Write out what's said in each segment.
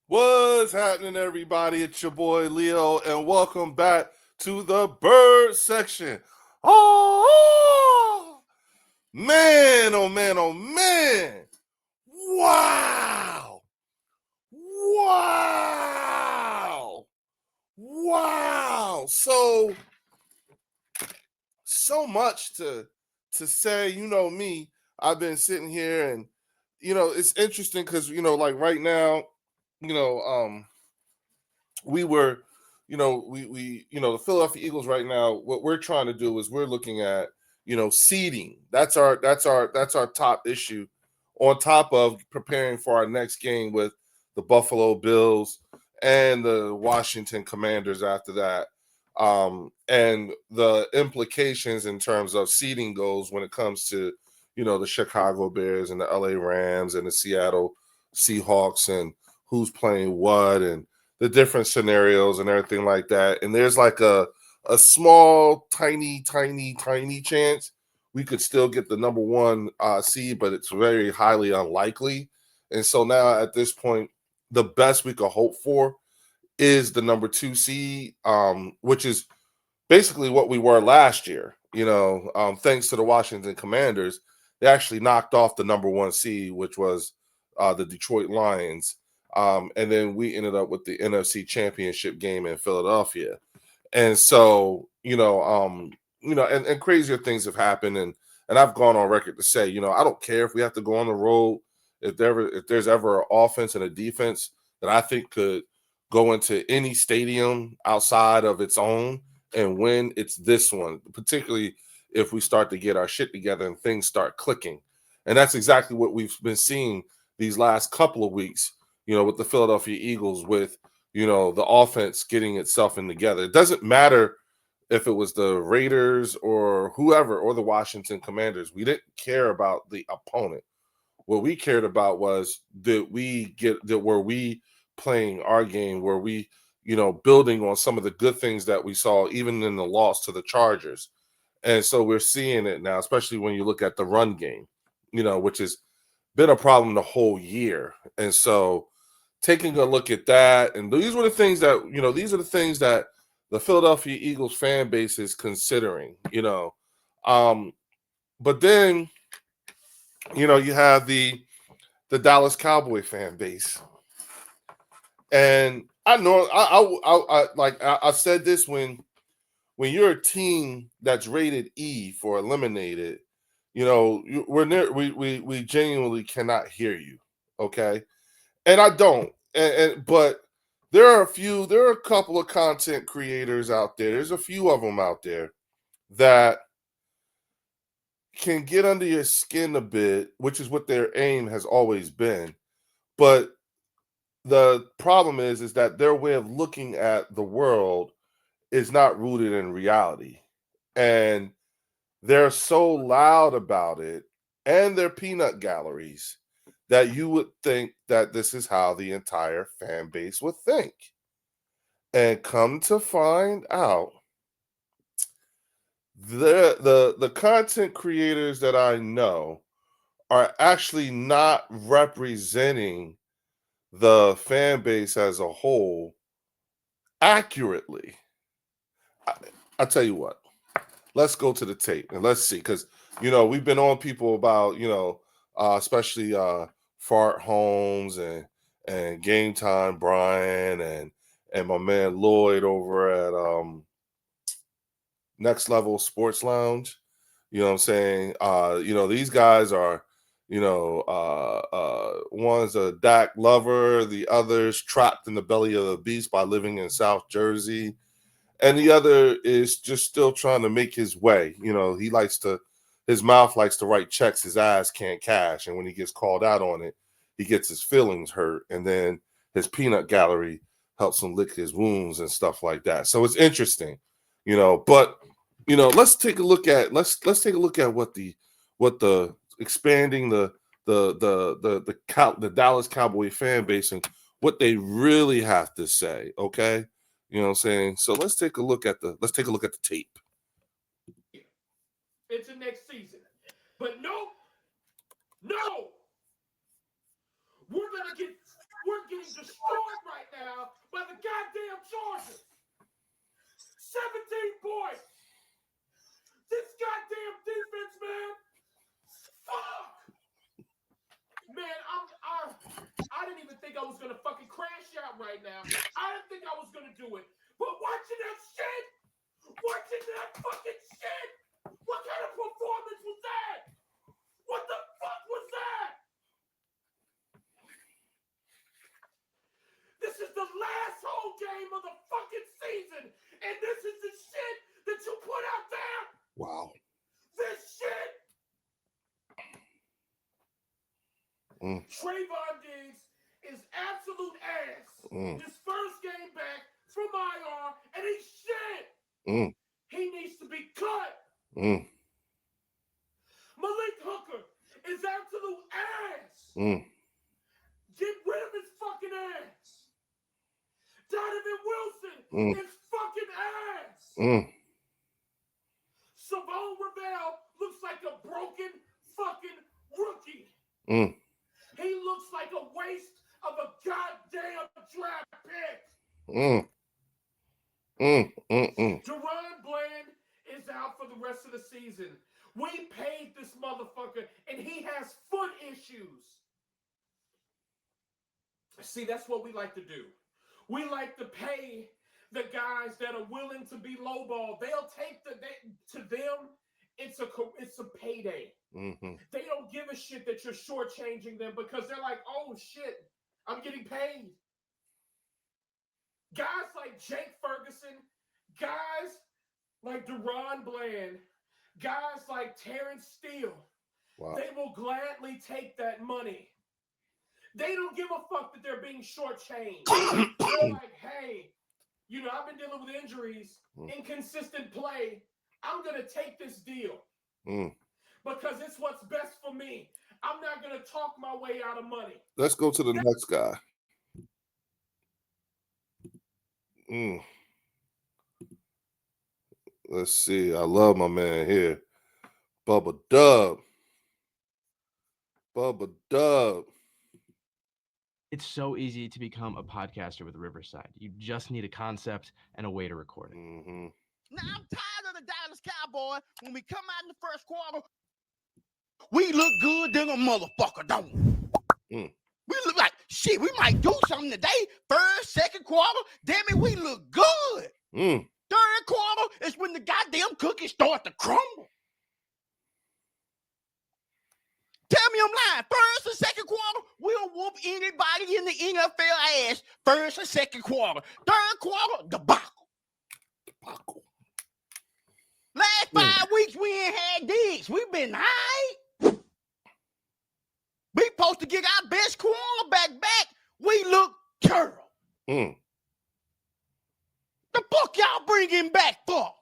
What's happening, everybody? It's your boy Leo, and welcome back to the bird section. Oh, man, oh, man, oh, man. Wow. Wow. Wow. So much to say. You know me, I've been sitting here and, it's interesting because, like right now, you know, we were, the Philadelphia Eagles right now, what we're trying to do is we're looking at, seeding. That's our top issue, on top of preparing for our next game with the Buffalo Bills and the Washington Commanders after that. And the implications in terms of seeding goals when it comes to, the Chicago Bears and the LA Rams and the Seattle Seahawks and who's playing what and the different scenarios and everything like that. And there's like a small, tiny chance we could still get the number one seed, but it's very highly unlikely. And so now at this point, the best we could hope for is the number two seed, which is basically what we were last year. Thanks to the Washington Commanders, they actually knocked off the number one seed, which was the Detroit Lions. And then we ended up with the NFC Championship game in Philadelphia. And so, and crazier things have happened. And I've gone on record to say, I don't care if we have to go on the road. If there's ever an offense and a defense that I think could go into any stadium outside of its own and win, it's this one, particularly if we start to get our shit together and things start clicking. And that's exactly what we've been seeing these last couple of weeks, with the Philadelphia Eagles, with, the offense getting itself in together. It doesn't matter if it was the Raiders or whoever or the Washington Commanders. We didn't care about the opponent. What we cared about was were we playing our game, were we, building on some of the good things that we saw even in the loss to the Chargers. And so we're seeing it now, especially when you look at the run game, which has been a problem the whole year. And so taking a look at that, and these are the things that the Philadelphia Eagles fan base is considering, but then, you have the Dallas Cowboy fan base. And I know I said this, when you're a team that's rated E for eliminated, we genuinely cannot hear you. Okay. And I don't. But there are a couple of content creators out there. There's a few of them out there that can get under your skin a bit, which is what their aim has always been. But the problem is that their way of looking at the world is not rooted in reality. And they're so loud about it, and their peanut galleries, that you would think that this is how the entire fan base would think. And come to find out, the content creators that I know are actually not representing the fan base as a whole accurately. I'll tell you what. Let's go to the tape and let's see, because we've been on people about, especially Fart Holmes and Game Time Brian and my man Lloyd over at Next Level Sports Lounge. You know what I'm saying? These guys are, one's a Dak lover, the other's trapped in the belly of the beast by living in South Jersey, and the other is just still trying to make his way. His mouth likes to write checks his ass can't cash, and when he gets called out on it, he gets his feelings hurt, and then his peanut gallery helps him lick his wounds and stuff like that. So it's interesting, but let's take a look at what the expanding the Dallas Cowboy fan base and what they really have to say. Okay. You know what I'm saying? So let's take a look at the tape. Into next season. But no, we're getting destroyed right now. I didn't think I was gonna do it, but watching that fucking shit, what kind of performance was that? What the fuck was that? This is the last home game of the fucking season, and this is the shit that you put out there? Wow. This shit? Trayvon Diggs is absolute ass. His first game back from IR, and he's shit. He needs to be cut. Malik Hooker is absolute ass. Get rid of his fucking ass. Donovan Wilson is fucking ass. Savon Ravel looks like a broken fucking rookie. He looks like a waste of a goddamn draft pick. Deron Bland is out for the rest of the season. We paid this motherfucker, and he has foot issues. See, that's what we like to do. We like to pay the guys that are willing to be lowball. They'll take to them, it's a payday. They don't give a shit that you're shortchanging them because they're like, oh shit, I'm getting paid. Guys like Jake Ferguson, guys like Deron Bland, guys like Terrence Steele, they will gladly take that money. They don't give a fuck that they're being shortchanged. They're like, hey, you know, I've been dealing with injuries, inconsistent play. I'm going to take this deal because it's what's best for me. I'm not going to talk my way out of money. Let's go to the next guy. Let's see. I love my man here. Bubba Dub. It's so easy to become a podcaster with Riverside. You just need a concept and a way to record it. Now, I'm tired of the Dallas Cowboys. When we come out in the first quarter, we look good than a motherfucker, don't we? We look like shit. We might do something today. First, second quarter, damn it, we look good. Third quarter is when the goddamn cookies start to crumble. Tell me I'm lying. First and second quarter, we'll whoop anybody in the NFL ass. First and second quarter. Third quarter, debacle. Last 5 weeks, we ain't had digs. We've been high. We supposed to get our best cornerback back. We look terrible. The fuck y'all bring him back for?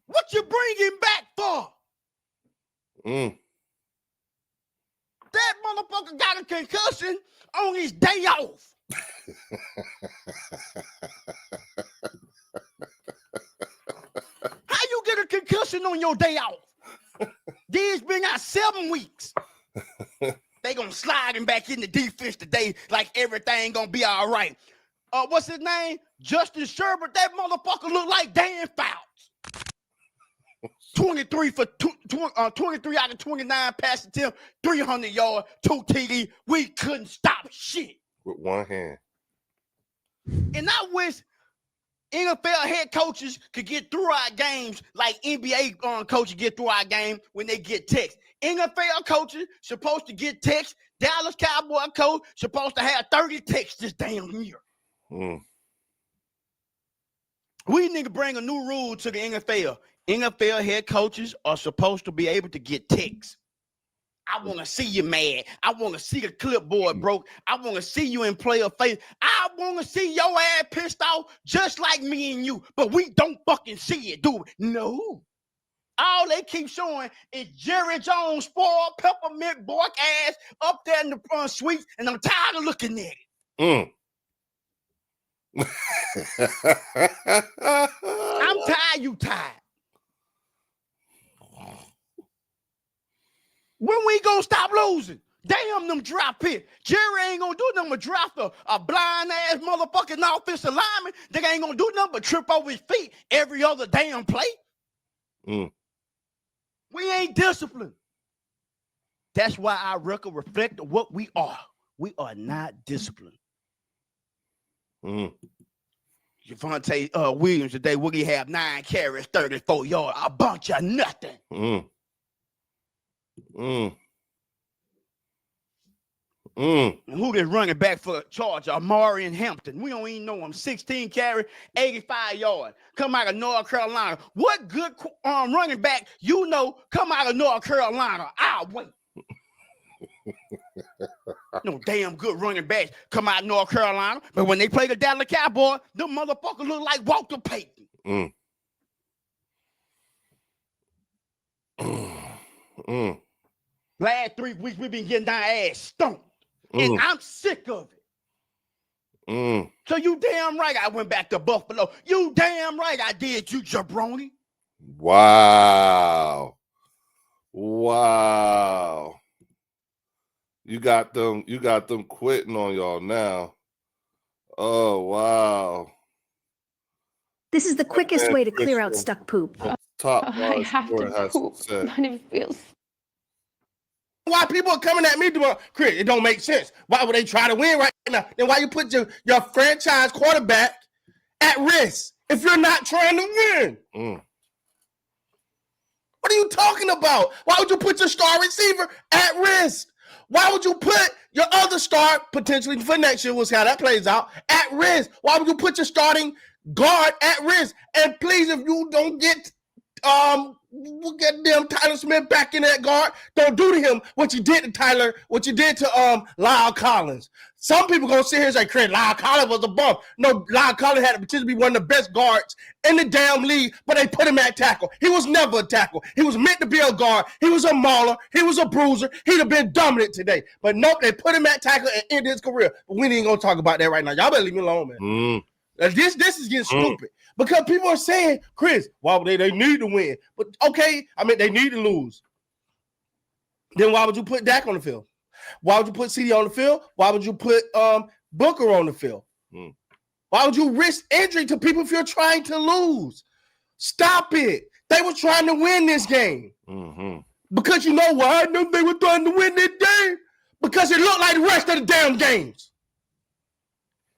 What you bring him back for? That motherfucker got a concussion on his day off. How you get a concussion on your day off? These been out 7 weeks. They gonna slide him back in the defense today like everything gonna be all right. What's his name? Justin Sherbert. That motherfucker look like Dan Fouts. 23 out of 29 pass attempt, 300 yards, 2 TD. We couldn't stop shit. With one hand. And I wish NFL head coaches could get through our games like NBA coaches get through our game when they get texts. NFL coaches supposed to get texts. Dallas Cowboy coach supposed to have 30 texts this damn year. We need to bring a new rule to the NFL. NFL head coaches are supposed to be able to get texts. I want to see you mad. I want to see the clipboard broke. I want to see you in player face. I want to see your ass pissed off just like me and you. But we don't fucking see it, do we? No. All they keep showing is Jerry Jones spoiled peppermint bark ass up there in the front suite, and I'm tired of looking at it. I'm tired, you tired. When we gonna stop losing? Damn them draft picks. Jerry ain't gonna do nothing but draft a blind ass motherfucking offensive lineman. They ain't gonna do nothing but trip over his feet every other damn play. We ain't disciplined. That's why our record reflects what we are. We are not disciplined. Javonte Williams today, will he have 9 carries, 34 yards, a bunch of nothing. Who is running back for Georgia? Amari and Hampton. We don't even know him. 16 carry, 85 yards. Come out of North Carolina. What good running back you know come out of North Carolina? I'll wait. No damn good running backs come out of North Carolina, but when they play the Dallas Cowboys, them motherfuckers look like Walter Payton. Last 3 weeks we've been getting our ass stomped, and I'm sick of it. So you damn right I went back to Buffalo. You damn right I did, you jabroni. Wow. You got them quitting on y'all now. Oh, wow. This is the quickest way to clear out stuck poop. Top I have to poop, but it feels. Why people are coming at me doing, Chris, it don't make sense. Why would they try to win right now? Then why you put your franchise quarterback at risk if you're not trying to win? What are you talking about? Why would you put your star receiver at risk? Why would you put your other star, potentially for next year, we'll see how that plays out, at risk? Why would you put your starting guard at risk? And please, if you don't get we'll get them Tyler Smith back in that guard, don't do to him what you did to Tyler, what you did to Lyle Collins. Some people gonna sit here and say, Chris, Lyle Collins was a bum. No, Lyle Collins had the potential to be one of the best guards in the damn league, but they put him at tackle. He was never a tackle. He was meant to be a guard. He was a mauler. He was a bruiser. He'd have been dominant today. But nope, they put him at tackle and ended his career. But we ain't gonna talk about that right now. Y'all better leave me alone, man. This is getting stupid. Because people are saying, Chris, why would they need to win? But okay, I mean, they need to lose. Then why would you put Dak on the field? Why would you put CD on the field? Why would you put Booker on the field? Why would you risk injury to people if you're trying to lose? Stop it. They were trying to win this game. Because you know why? They were trying to win this game. Because it looked like the rest of the damn games.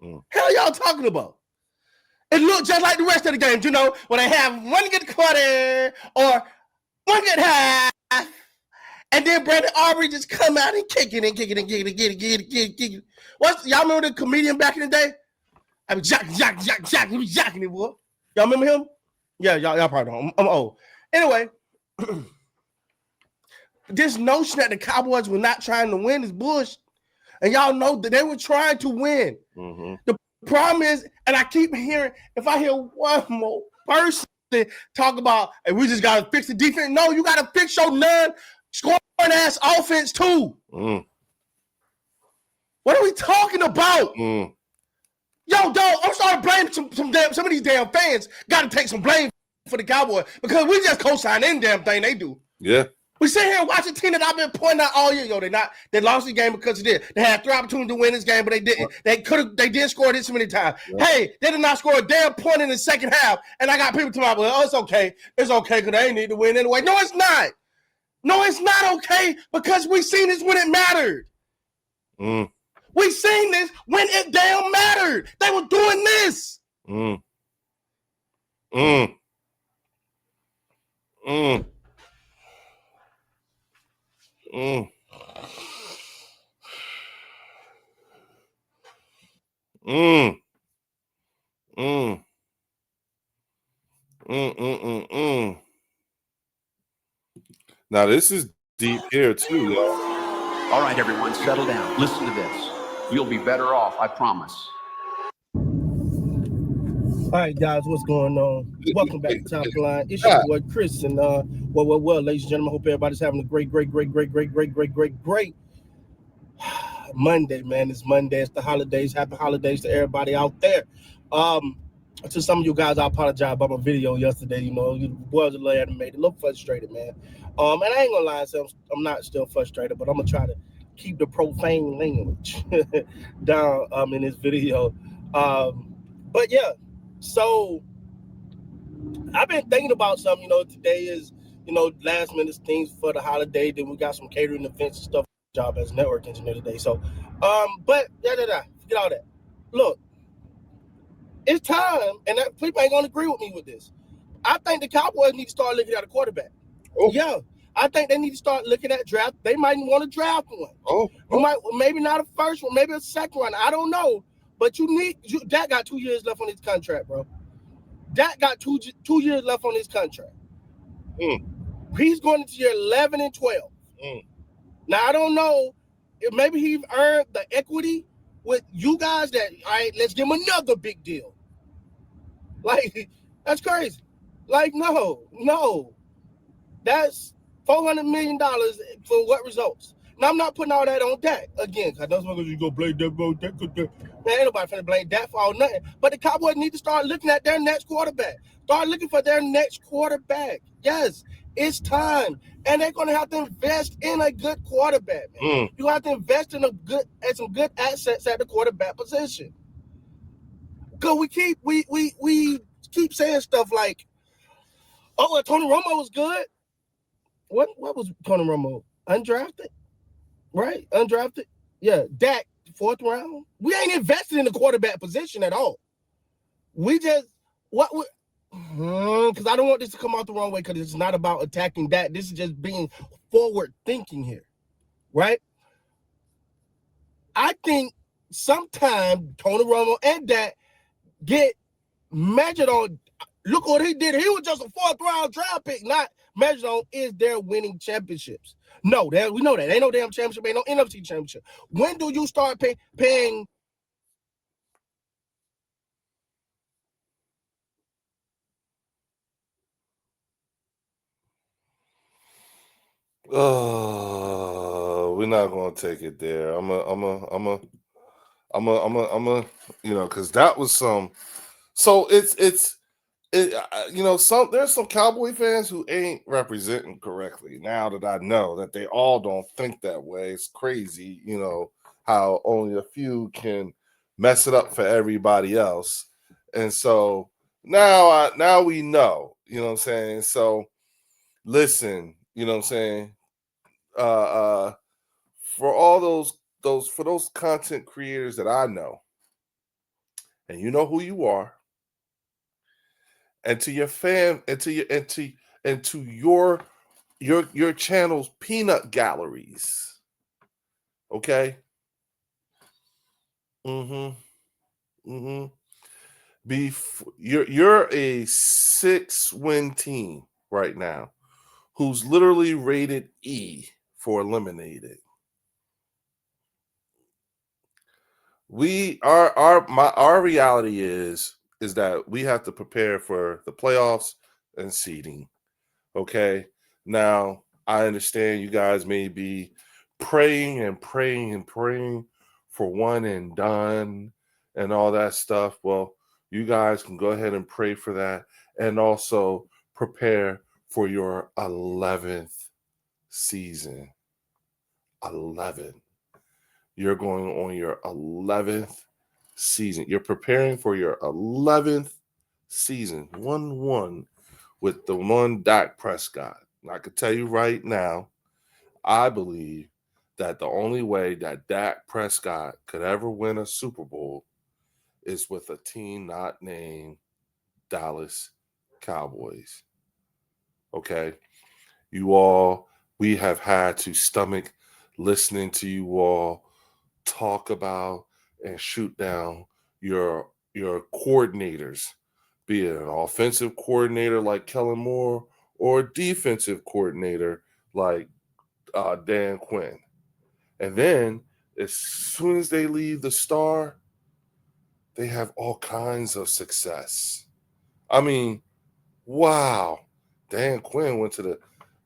Hell y'all talking about? It looked just like the rest of the games, you know, when they have one good quarter or one good half, and then Brandon Aubrey just come out and kick it. Y'all remember the comedian back in the day? I mean, Jack, he was jacking it, boy. Y'all remember him? Yeah, y'all probably don't. I'm old. Anyway, this notion that the Cowboys were not trying to win is bullshit. And y'all know that they were trying to win. The problem is, and I keep hearing, if I hear one more person talk about, hey, we just got to fix the defense. No, you got to fix your non-scoring ass offense too. What are we talking about? Yo, dog, I'm starting to blame some of these damn fans. Got to take some blame for the Cowboys because we just co-sign any damn thing they do. Yeah. We sit here and watch a team that I've been pointing out all year. Yo, they lost the game because of this. They had 3 opportunities to win this game, but they didn't. They did score this many times. Yeah. Hey, they did not score a damn point in the second half. And I got people telling me, well, it's okay. It's okay because they ain't need to win anyway. No, it's not. No, it's not okay because we seen this when it mattered. We seen this when it damn mattered. They were doing this. Now this is deep here too, y'all. All right, everyone, settle down. Listen to this. You'll be better off, I promise. All right, guys, what's going on? Welcome back to Top Line. It's your boy Chris, and well, ladies and gentlemen, hope everybody's having a great Monday, man. It's Monday. It's the holidays. Happy holidays to everybody out there. To some of you guys, I apologize about my video yesterday. You know, it was a little animated, a little frustrated, man. And I ain't gonna lie, so I'm not still frustrated, but I'm gonna try to keep the profane language down in this video. But yeah, so I've been thinking about something. You know, today is last minute things for the holiday. Then we got some catering events and stuff. Job as a network engineer today. So, but forget all that. Look, it's time, and people ain't gonna agree with me with this. I think the Cowboys need to start looking at a quarterback. Oh. Yeah, I think they need to start looking at draft. They might want to draft one. You might, maybe not a first one, maybe a second one. I don't know, but Dak got 2 years left on his contract, bro. Dak got two years left on his contract. He's going into year 11 and 12. Now I don't know if maybe he's earned the equity with you guys that, all right, let's give him another big deal. Like, that's crazy. Like, no. That's $400 million for what results? Now, I'm not putting all that on Dak again, because those motherfuckers go blame Dak. Man, ain't nobody finna blame Dak for all nothing. But the Cowboys need to start looking at their next quarterback. Start looking for their next quarterback. Yes, it's time. And they're gonna have to invest in a good quarterback, man. You have to invest in some good assets at the quarterback position. Cause we keep saying stuff like, oh, well, Tony Romo was good. What was Tony Romo? Undrafted? Right? Undrafted? Yeah. Dak, 4th round. We ain't invested in the quarterback position at all. We just because I don't want this to come out the wrong way, because it's not about attacking Dak. This is just being forward thinking here. Right? I think sometimes Tony Romo and Dak get measured on, look what he did. He was just a 4th round draft pick, not measured on is there winning championships. No, we know that. Ain't no damn championship, ain't no NFC championship. When do you start paying? We're not gonna take it there. I'm a, because that was some. So there's some Cowboy fans who ain't representing correctly. Now that I know that they all don't think that way, it's crazy. How only a few can mess it up for everybody else, and so now we know. You know what I'm saying? So listen, you know what I'm saying? For all those content creators that I know, and you know who you are, and to your fam, and to your channel's peanut galleries, okay? You're a 6-win team right now, who's literally rated E for eliminated. Our reality is that we have to prepare for the playoffs and seeding. Okay. Now I understand you guys may be praying for one and done and all that stuff. Well, you guys can go ahead and pray for that, and also prepare for your 11th season. 11. You're going on your 11th season. You're preparing for your 11th season, 1-1 with the one Dak Prescott. And I can tell you right now, I believe that the only way that Dak Prescott could ever win a Super Bowl is with a team not named Dallas Cowboys. Okay? We have had to stomach listening to you all talk about and shoot down your coordinators, be it an offensive coordinator like Kellen Moore or a defensive coordinator like Dan Quinn. And then as soon as they leave the Star, they have all kinds of success. I mean, wow. Dan Quinn went to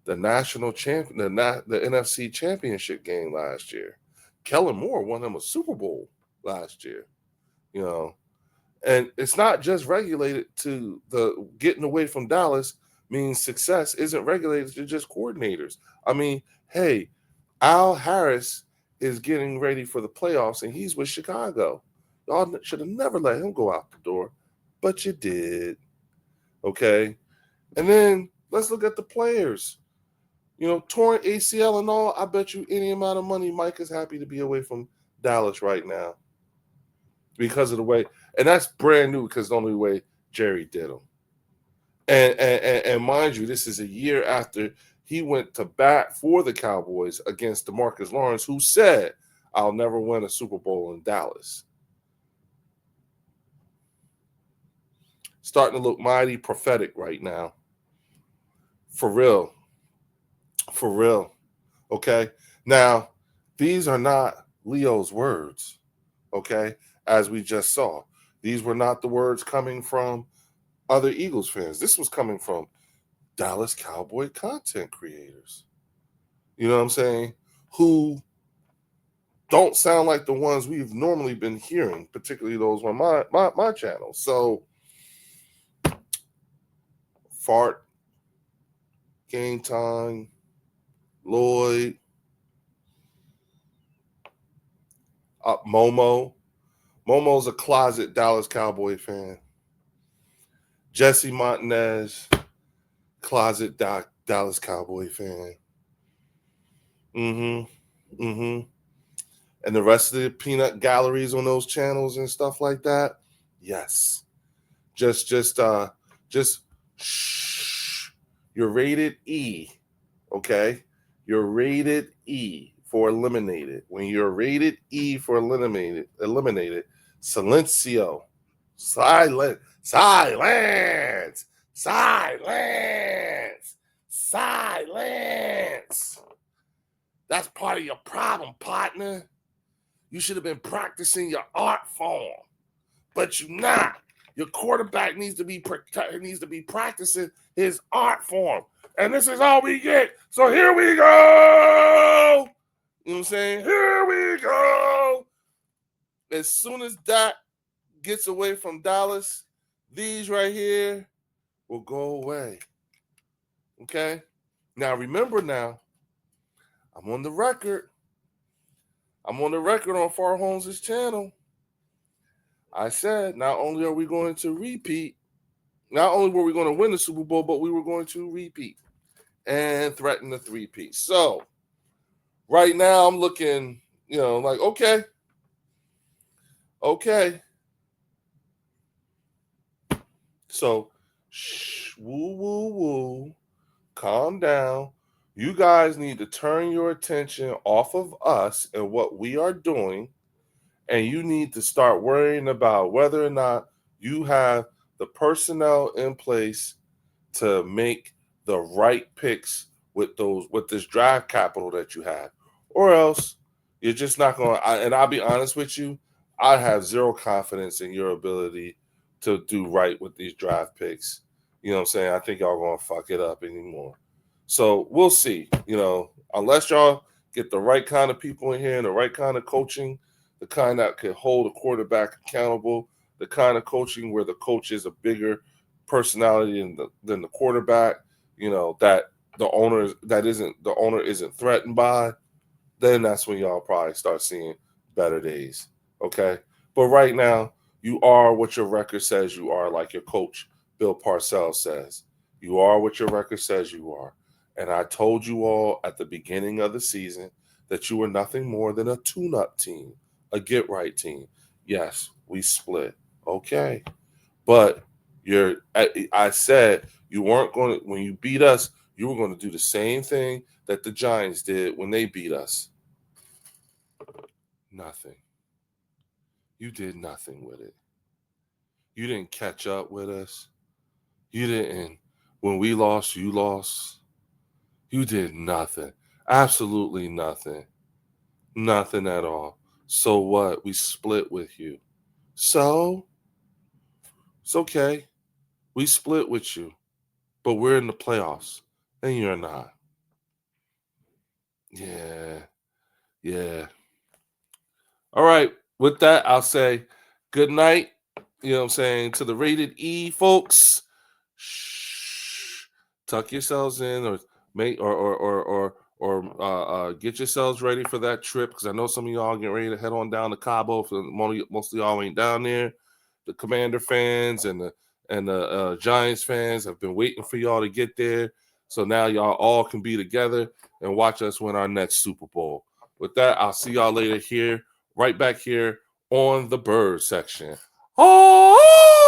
the national champion, the NFC championship game last year. Kellen Moore won him a Super Bowl last year, and it's not just regulated to the getting away from Dallas means success isn't regulated to just coordinators. I mean, hey, Al Harris is getting ready for the playoffs and he's with Chicago. Y'all should have never let him go out the door, but you did. Okay. And then Let's look at the players. You know, torn ACL and all. I bet you any amount of money Mike is happy to be away from Dallas right now because of the way, and that's brand new because the only way Jerry did him. And mind you, this is a year after he went to bat for the Cowboys against DeMarcus Lawrence, who said, "I'll never win a Super Bowl in Dallas." Starting to look mighty prophetic right now. For real. For real. Okay? Now, these are not Leo's words. Okay? As we just saw. These were not the words coming from other Eagles fans. This was coming from Dallas Cowboy content creators. You know what I'm saying? Who don't sound like the ones we've normally been hearing, particularly those on my channel. So, Fart, Game Time, Lloyd, Momo. Momo's a closet Dallas Cowboy fan. Jesse Montanez, closet Dallas Cowboy fan. And the rest of the peanut galleries on those channels and stuff like that, yes. Just shh. You're rated E, okay? You're rated E for eliminated. When you're rated E for eliminated, silencio, silence. That's part of your problem, partner. You should have been practicing your art form, but you're not. Your quarterback needs to be practicing his art form, and this is all we get. So here we go. You know what I'm saying? Here we go. As soon as that gets away from Dallas, these right here will go away. Okay? Now, remember now, I'm on the record. I'm on the record on Far Holmes' channel. I said not only are we going to repeat, not only were we going to win the Super Bowl, but we were going to repeat and threaten the three-peat. So, right now I'm looking, like, okay. So, woo. Calm down. You guys need to turn your attention off of us and what we are doing, and you need to start worrying about whether or not you have the personnel in place to make the right picks with this draft capital that you have, or else you're just not going to. And I'll be honest with you, I have zero confidence in your ability to do right with these draft picks. You know what I'm saying? I think y'all going to fuck it up anymore. So we'll see, unless y'all get the right kind of people in here and the right kind of coaching, the kind that can hold a quarterback accountable, the kind of coaching where the coach is a bigger personality than the quarterback, that the owner isn't threatened by, then that's when y'all probably start seeing better days. Okay. But right now, you are what your record says you are, like your coach, Bill Parcells, says. You are what your record says you are. And I told you all at the beginning of the season that you were nothing more than a tune-up team, a get-right team. Yes, we split. Okay. But I said you weren't going to, when you beat us, you were going to do the same thing that the Giants did when they beat us. Nothing. You did nothing with it. You didn't catch up with us. You didn't. When we lost, you lost. You did nothing. Absolutely nothing. Nothing at all. So what? We split with you. So? It's okay. We split with you. But we're in the playoffs. And you're not. Yeah. All right. With that, I'll say good night. You know what I'm saying? To the rated E folks. Shh. Tuck yourselves in or make or get yourselves ready for that trip, because I know some of y'all getting ready to head on down to Cabo. For most of y'all ain't down there. The Commander fans and and the Giants fans have been waiting for y'all to get there. So now y'all all can be together and watch us win our next Super Bowl. With that, I'll see y'all later here, right back here on the Bird section. Oh!